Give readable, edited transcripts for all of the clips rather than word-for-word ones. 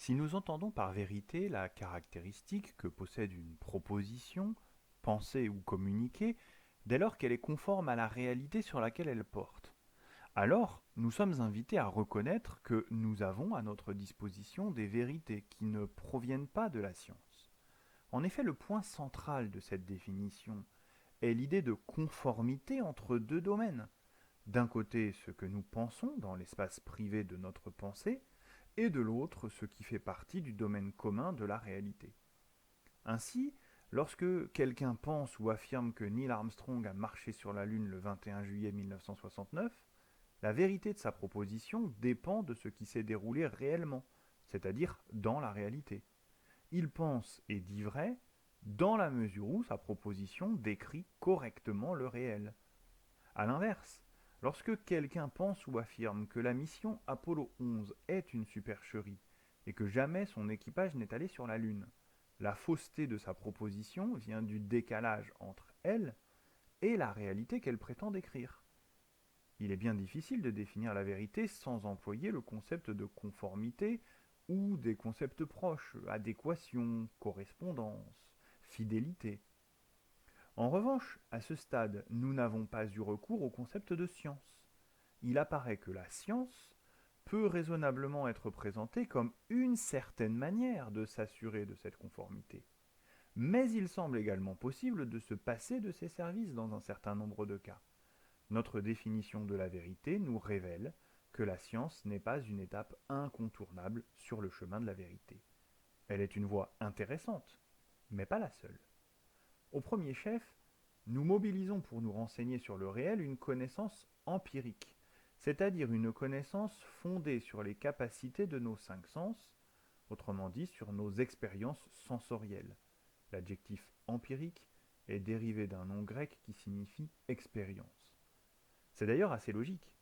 Si nous entendons par vérité la caractéristique que possède une proposition, pensée ou communiquée, dès lors qu'elle est conforme à la réalité sur laquelle elle porte, alors nous sommes invités à reconnaître que nous avons à notre disposition des vérités qui ne proviennent pas de la science. En effet, le point central de cette définition est l'idée de conformité entre deux domaines. D'un côté, ce que nous pensons dans l'espace privé de notre pensée, et de l'autre, ce qui fait partie du domaine commun de la réalité. Ainsi, lorsque quelqu'un pense ou affirme que Neil Armstrong a marché sur la Lune le 21 juillet 1969, la vérité de sa proposition dépend de ce qui s'est déroulé réellement, c'est-à-dire dans la réalité. Il pense et dit vrai dans la mesure où sa proposition décrit correctement le réel. A l'inverse, lorsque quelqu'un pense ou affirme que la mission Apollo 11 est une supercherie et que jamais son équipage n'est allé sur la Lune, la fausseté de sa proposition vient du décalage entre elle et la réalité qu'elle prétend décrire. Il est bien difficile de définir la vérité sans employer le concept de conformité ou des concepts proches, adéquation, correspondance, fidélité. En revanche, à ce stade, nous n'avons pas eu recours au concept de science. Il apparaît que la science peut raisonnablement être présentée comme une certaine manière de s'assurer de cette conformité. Mais il semble également possible de se passer de ces services dans un certain nombre de cas. Notre définition de la vérité nous révèle que la science n'est pas une étape incontournable sur le chemin de la vérité. Elle est une voie intéressante, mais pas la seule. Au premier chef, nous mobilisons pour nous renseigner sur le réel une connaissance empirique, c'est-à-dire une connaissance fondée sur les capacités de nos cinq sens, autrement dit sur nos expériences sensorielles. L'adjectif empirique est dérivé d'un nom grec qui signifie expérience. C'est d'ailleurs assez logique.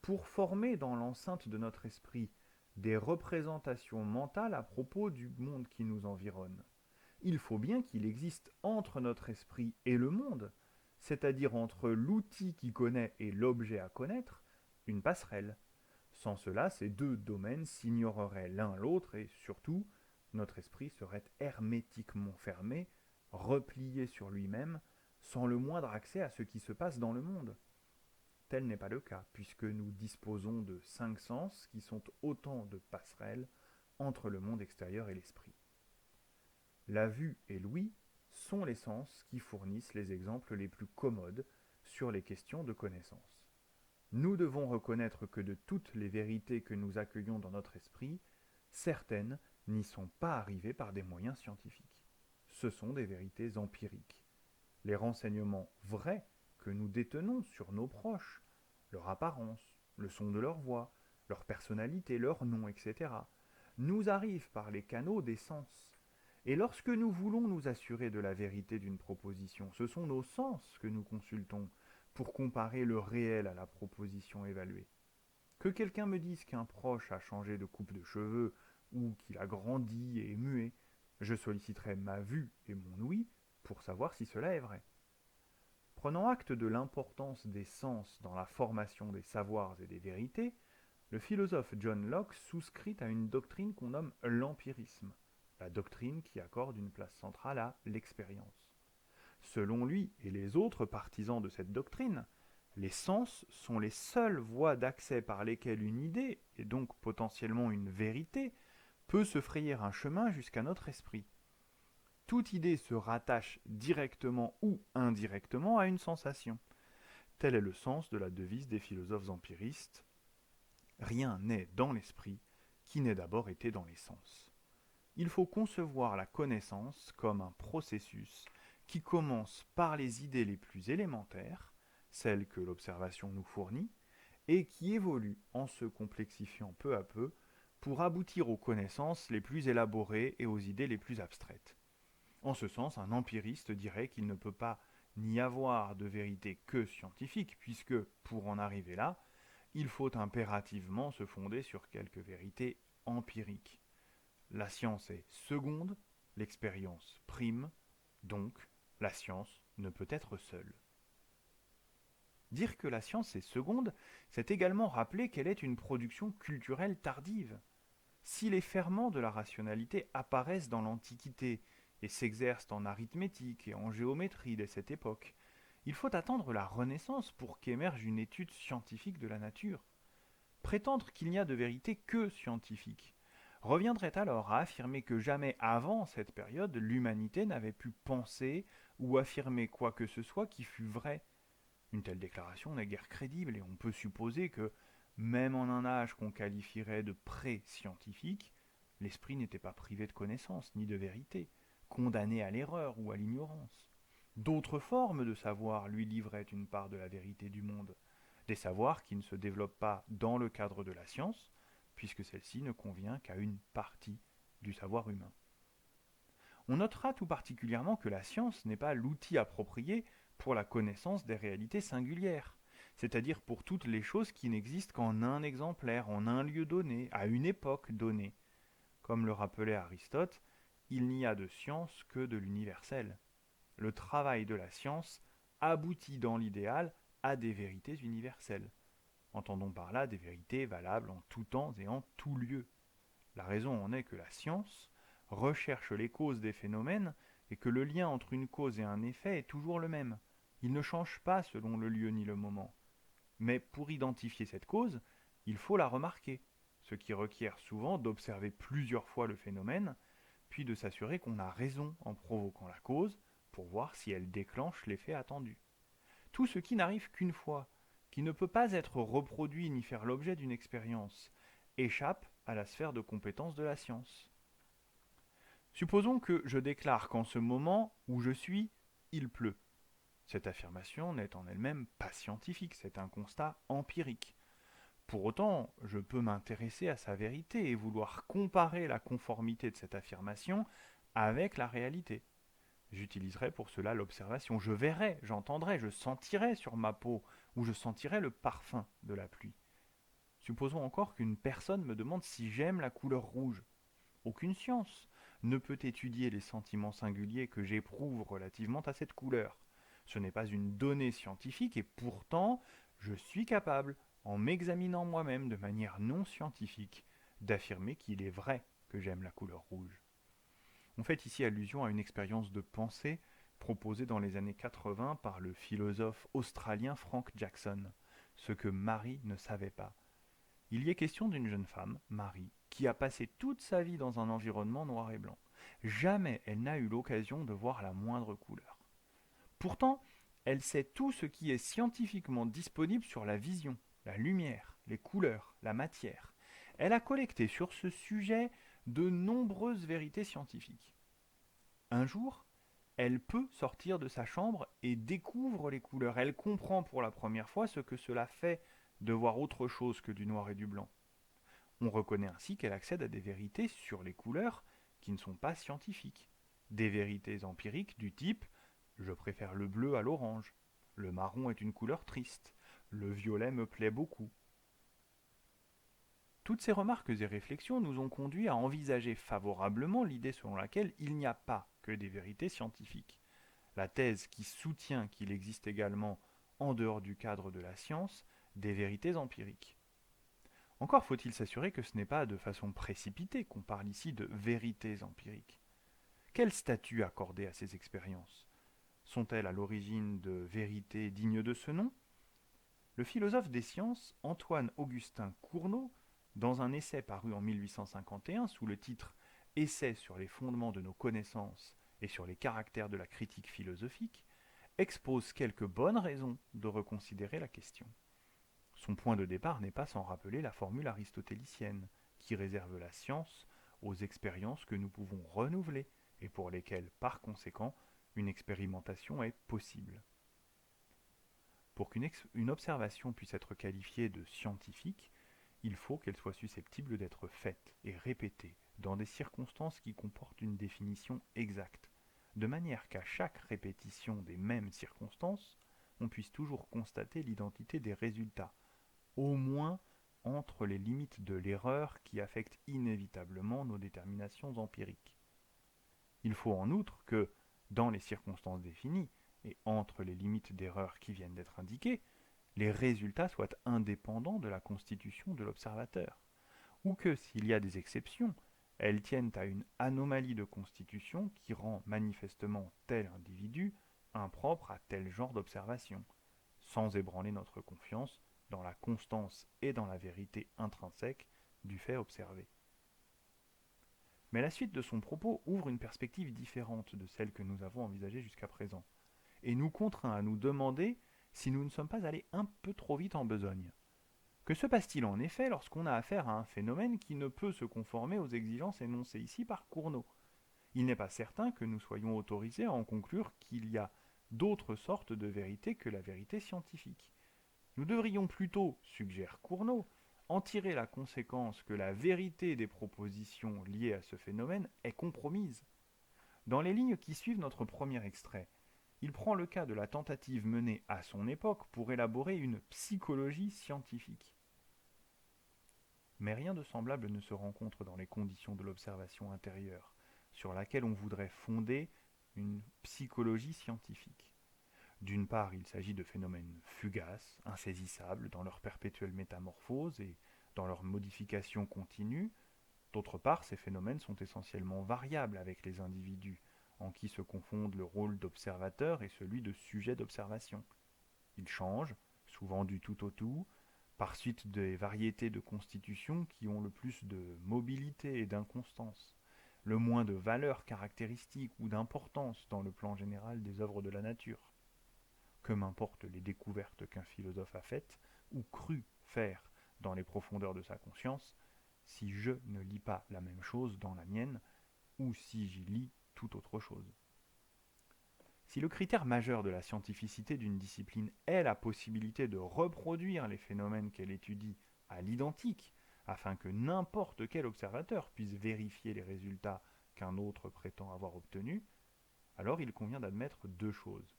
Pour former dans l'enceinte de notre esprit des représentations mentales à propos du monde qui nous environne, il faut bien qu'il existe entre notre esprit et le monde, c'est-à-dire entre l'outil qui connaît et l'objet à connaître, une passerelle. Sans cela, ces deux domaines s'ignoreraient l'un l'autre et surtout, notre esprit serait hermétiquement fermé, replié sur lui-même, sans le moindre accès à ce qui se passe dans le monde. Tel n'est pas le cas, puisque nous disposons de cinq sens qui sont autant de passerelles entre le monde extérieur et l'esprit. La vue et l'ouïe sont les sens qui fournissent les exemples les plus commodes sur les questions de connaissance. Nous devons reconnaître que de toutes les vérités que nous accueillons dans notre esprit, certaines n'y sont pas arrivées par des moyens scientifiques. Ce sont des vérités empiriques. Les renseignements vrais que nous détenons sur nos proches, leur apparence, le son de leur voix, leur personnalité, leur nom, etc., nous arrivent par les canaux des sens. Et lorsque nous voulons nous assurer de la vérité d'une proposition, ce sont nos sens que nous consultons pour comparer le réel à la proposition évaluée. Que quelqu'un me dise qu'un proche a changé de coupe de cheveux ou qu'il a grandi et est muet, je solliciterai ma vue et mon ouïe pour savoir si cela est vrai. Prenant acte de l'importance des sens dans la formation des savoirs et des vérités, le philosophe John Locke souscrit à une doctrine qu'on nomme l'empirisme, la doctrine qui accorde une place centrale à l'expérience. Selon lui et les autres partisans de cette doctrine, les sens sont les seules voies d'accès par lesquelles une idée, et donc potentiellement une vérité, peut se frayer un chemin jusqu'à notre esprit. Toute idée se rattache directement ou indirectement à une sensation. Tel est le sens de la devise des philosophes empiristes. Rien n'est dans l'esprit qui n'ait d'abord été dans les sens. Il faut concevoir la connaissance comme un processus qui commence par les idées les plus élémentaires, celles que l'observation nous fournit, et qui évolue en se complexifiant peu à peu pour aboutir aux connaissances les plus élaborées et aux idées les plus abstraites. En ce sens, un empiriste dirait qu'il ne peut pas n'y avoir de vérité que scientifique, puisque, pour en arriver là, il faut impérativement se fonder sur quelques vérités empiriques. La science est seconde, l'expérience prime, donc la science ne peut être seule. Dire que la science est seconde, c'est également rappeler qu'elle est une production culturelle tardive. Si les ferments de la rationalité apparaissent dans l'Antiquité et s'exercent en arithmétique et en géométrie dès cette époque, il faut attendre la Renaissance pour qu'émerge une étude scientifique de la nature. Prétendre qu'il n'y a de vérité que scientifique reviendrait alors à affirmer que jamais avant cette période l'humanité n'avait pu penser ou affirmer quoi que ce soit qui fût vrai. Une telle déclaration n'est guère crédible et on peut supposer que, même en un âge qu'on qualifierait de pré-scientifique, l'esprit n'était pas privé de connaissance ni de vérité, condamné à l'erreur ou à l'ignorance. D'autres formes de savoir lui livraient une part de la vérité du monde, des savoirs qui ne se développent pas dans le cadre de la science, puisque celle-ci ne convient qu'à une partie du savoir humain. On notera tout particulièrement que la science n'est pas l'outil approprié pour la connaissance des réalités singulières, c'est-à-dire pour toutes les choses qui n'existent qu'en un exemplaire, en un lieu donné, à une époque donnée. Comme le rappelait Aristote, il n'y a de science que de l'universel. Le travail de la science aboutit dans l'idéal à des vérités universelles. Entendons par là des vérités valables en tout temps et en tout lieu. La raison en est que la science recherche les causes des phénomènes et que le lien entre une cause et un effet est toujours le même. Il ne change pas selon le lieu ni le moment. Mais pour identifier cette cause, il faut la remarquer, ce qui requiert souvent d'observer plusieurs fois le phénomène, puis de s'assurer qu'on a raison en provoquant la cause pour voir si elle déclenche l'effet attendu. Tout ce qui n'arrive qu'une fois, qui ne peut pas être reproduit ni faire l'objet d'une expérience, échappe à la sphère de compétence de la science. Supposons que je déclare qu'en ce moment où je suis, il pleut. Cette affirmation n'est en elle-même pas scientifique, c'est un constat empirique. Pour autant, je peux m'intéresser à sa vérité et vouloir comparer la conformité de cette affirmation avec la réalité. J'utiliserai pour cela l'observation. Je verrai, j'entendrai, je sentirai sur ma peau ou je sentirai le parfum de la pluie. Supposons encore qu'une personne me demande si j'aime la couleur rouge. Aucune science ne peut étudier les sentiments singuliers que j'éprouve relativement à cette couleur. Ce n'est pas une donnée scientifique et pourtant je suis capable, en m'examinant moi-même de manière non scientifique, d'affirmer qu'il est vrai que j'aime la couleur rouge. On fait ici allusion à une expérience de pensée proposée dans les années 80 par le philosophe australien Frank Jackson, ce que Marie ne savait pas. Il y est question d'une jeune femme, Marie, qui a passé toute sa vie dans un environnement noir et blanc. Jamais elle n'a eu l'occasion de voir la moindre couleur. Pourtant, elle sait tout ce qui est scientifiquement disponible sur la vision, la lumière, les couleurs, la matière. Elle a collecté sur ce sujet de nombreuses vérités scientifiques. Un jour, elle peut sortir de sa chambre et découvre les couleurs. Elle comprend pour la première fois ce que cela fait de voir autre chose que du noir et du blanc. On reconnaît ainsi qu'elle accède à des vérités sur les couleurs qui ne sont pas scientifiques. Des vérités empiriques du type je préfère le bleu à l'orange, le marron est une couleur triste, le violet me plaît beaucoup. Toutes ces remarques et réflexions nous ont conduit à envisager favorablement l'idée selon laquelle il n'y a pas que des vérités scientifiques. La thèse qui soutient qu'il existe également, en dehors du cadre de la science, des vérités empiriques. Encore faut-il s'assurer que ce n'est pas de façon précipitée qu'on parle ici de vérités empiriques. Quel statut accorder à ces expériences? Sont-elles à l'origine de vérités dignes de ce nom? Le philosophe des sciences, Antoine-Augustin Cournot, dans un essai paru en 1851 sous le titre Essai sur les fondements de nos connaissances et sur les caractères de la critique philosophique, expose quelques bonnes raisons de reconsidérer la question. Son point de départ n'est pas sans rappeler la formule aristotélicienne, qui réserve la science aux expériences que nous pouvons renouveler et pour lesquelles, par conséquent, une expérimentation est possible. Pour qu'une observation puisse être qualifiée de scientifique, il faut qu'elle soit susceptible d'être faite et répétée dans des circonstances qui comportent une définition exacte, de manière qu'à chaque répétition des mêmes circonstances, on puisse toujours constater l'identité des résultats, au moins entre les limites de l'erreur qui affectent inévitablement nos déterminations empiriques. Il faut en outre que, dans les circonstances définies, et entre les limites d'erreur qui viennent d'être indiquées, les résultats soient indépendants de la constitution de l'observateur. ou que, s'il y a des exceptions, elles tiennent à une anomalie de constitution qui rend manifestement tel individu impropre à tel genre d'observation, sans ébranler notre confiance dans la constance et dans la vérité intrinsèque du fait observé. Mais la suite de son propos ouvre une perspective différente de celle que nous avons envisagée jusqu'à présent, et nous contraint à nous demander si nous ne sommes pas allés un peu trop vite en besogne. Que se passe-t-il en effet lorsqu'on a affaire à un phénomène qui ne peut se conformer aux exigences énoncées ici par Cournot? Il n'est pas certain que nous soyons autorisés à en conclure qu'il y a d'autres sortes de vérités que la vérité scientifique. Nous devrions plutôt, suggère Cournot, en tirer la conséquence que la vérité des propositions liées à ce phénomène est compromise. Dans les lignes qui suivent notre premier extrait, il prend le cas de la tentative menée à son époque pour élaborer une psychologie scientifique. Mais rien de semblable ne se rencontre dans les conditions de l'observation intérieure, sur laquelle on voudrait fonder une psychologie scientifique. D'une part, il s'agit de phénomènes fugaces, insaisissables dans leur perpétuelle métamorphose et dans leur modification continue. D'autre part, ces phénomènes sont essentiellement variables avec les individus, en qui se confondent le rôle d'observateur et celui de sujet d'observation. Ils changent, souvent du tout au tout, par suite des variétés de constitution qui ont le plus de mobilité et d'inconstance, le moins de valeur caractéristique ou d'importance dans le plan général des œuvres de la nature. Que m'importent les découvertes qu'un philosophe a faites ou cru faire dans les profondeurs de sa conscience, si je ne lis pas la même chose dans la mienne, ou si j'y lis tout autre chose. Si le critère majeur de la scientificité d'une discipline est la possibilité de reproduire les phénomènes qu'elle étudie à l'identique, afin que n'importe quel observateur puisse vérifier les résultats qu'un autre prétend avoir obtenus, alors il convient d'admettre deux choses.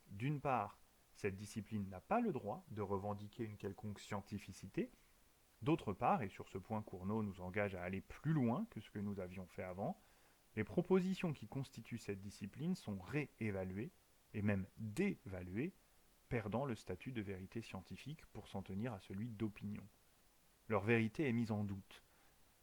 D'une part, cette discipline n'a pas le droit de revendiquer une quelconque scientificité. D'autre part, et sur ce point Cournot nous engage à aller plus loin que ce que nous avions fait avant, les propositions qui constituent cette discipline sont réévaluées et même dévaluées, perdant le statut de vérité scientifique pour s'en tenir à celui d'opinion. Leur vérité est mise en doute.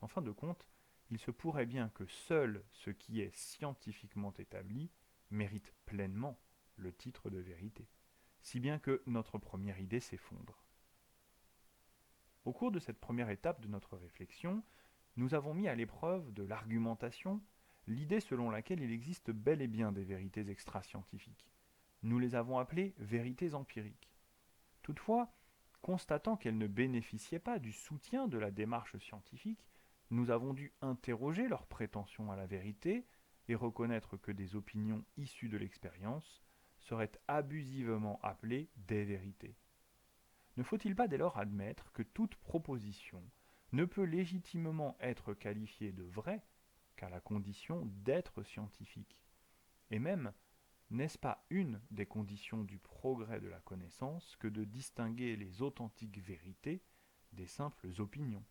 En fin de compte, il se pourrait bien que seul ce qui est scientifiquement établi mérite pleinement le titre de vérité, si bien que notre première idée s'effondre. Au cours de cette première étape de notre réflexion, nous avons mis à l'épreuve de l'argumentation l'idée selon laquelle il existe bel et bien des vérités extra-scientifiques. Nous les avons appelées vérités empiriques. Toutefois, constatant qu'elles ne bénéficiaient pas du soutien de la démarche scientifique, nous avons dû interroger leurs prétentions à la vérité et reconnaître que des opinions issues de l'expérience seraient abusivement appelées des vérités. Ne faut-il pas dès lors admettre que toute proposition ne peut légitimement être qualifiée de vraie qu'à la condition d'être scientifique? Et même, n'est-ce pas une des conditions du progrès de la connaissance que de distinguer les authentiques vérités des simples opinions?